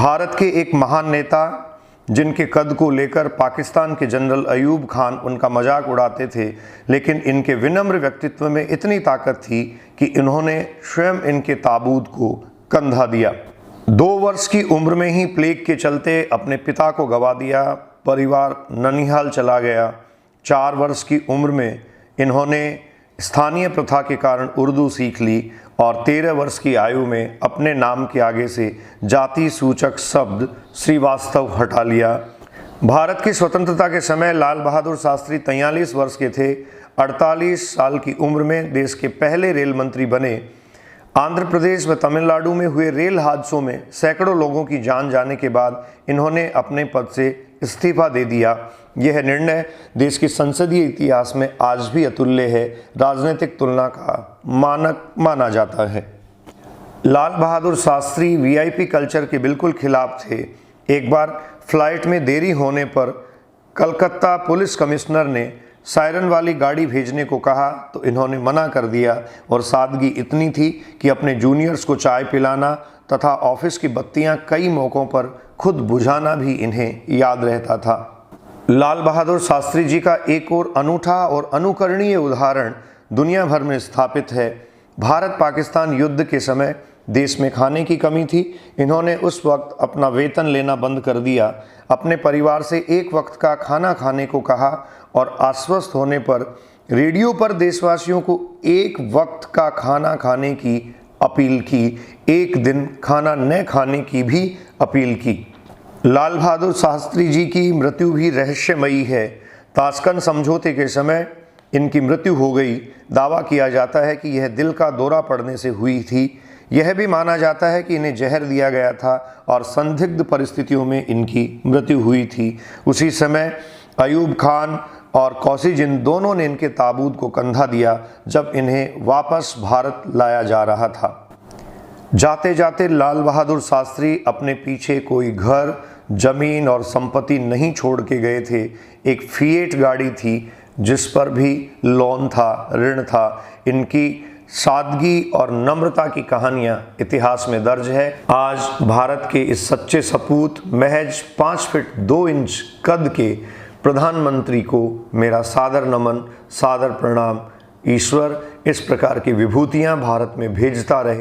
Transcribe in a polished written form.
भारत के एक महान नेता जिनके कद को लेकर पाकिस्तान के जनरल अयूब खान उनका मजाक उड़ाते थे, लेकिन इनके विनम्र व्यक्तित्व में इतनी ताकत थी कि इन्होंने स्वयं इनके ताबूत को कंधा दिया। 2 वर्ष की उम्र में ही प्लेग के चलते अपने पिता को गंवा दिया, परिवार ननिहाल चला गया। 4 वर्ष की उम्र में इन्होंने स्थानीय प्रथा के कारण उर्दू सीख ली और 13 वर्ष की आयु में अपने नाम के आगे से जाति सूचक शब्द श्रीवास्तव हटा लिया। भारत की स्वतंत्रता के समय लाल बहादुर शास्त्री 43 वर्ष के थे। 48 साल की उम्र में देश के पहले रेल मंत्री बने। आंध्र प्रदेश व तमिलनाडु में हुए रेल हादसों में सैकड़ों लोगों की जान जाने के बाद इन्होंने अपने पद से इस्तीफा दे दिया। यह निर्णय देश के संसदीय इतिहास में आज भी अतुल्य है, राजनीतिक तुलना का मानक माना जाता है। लाल बहादुर शास्त्री वीआईपी कल्चर के बिल्कुल खिलाफ थे। एक बार फ्लाइट में देरी होने पर कलकत्ता पुलिस कमिश्नर ने सायरन वाली गाड़ी भेजने को कहा तो इन्होंने मना कर दिया और सादगी इतनी थी कि अपने जूनियर्स को चाय पिलाना तथा ऑफिस की बत्तियां कई मौक़ों पर खुद बुझाना भी इन्हें याद रहता था। लाल बहादुर शास्त्री जी का एक और अनूठा और अनुकरणीय उदाहरण दुनिया भर में स्थापित है। भारत पाकिस्तान युद्ध के समय देश में खाने की कमी थी। इन्होंने उस वक्त अपना वेतन लेना बंद कर दिया, अपने परिवार से एक वक्त का खाना खाने को कहा और आश्वस्त होने पर रेडियो पर देशवासियों को एक वक्त का खाना खाने की अपील की, एक दिन खाना न खाने की भी अपील की। लाल बहादुर शास्त्री जी की मृत्यु भी रहस्यमयी है। ताशकंद समझौते के समय इनकी मृत्यु हो गई। दावा किया जाता है कि यह दिल का दौरा पड़ने से हुई थी। यह भी माना जाता है कि इन्हें जहर दिया गया था और संदिग्ध परिस्थितियों में इनकी मृत्यु हुई थी। उसी समय अयूब खान और कौसी जिंद दोनों ने इनके ताबूत को कंधा दिया जब इन्हें वापस भारत लाया जा रहा था। जाते जाते लाल बहादुर शास्त्री अपने पीछे कोई घर, जमीन और संपत्ति नहीं छोड़ के गए थे। एक फिएट गाड़ी थी जिस पर भी लोन था, ऋण था। इनकी सादगी और नम्रता की कहानियां इतिहास में दर्ज है। आज भारत के इस सच्चे सपूत महज 5 फीट 2 इंच कद के प्रधानमंत्री को मेरा सादर नमन, सादर प्रणाम। ईश्वर इस प्रकार की विभूतियां भारत में भेजता रहे।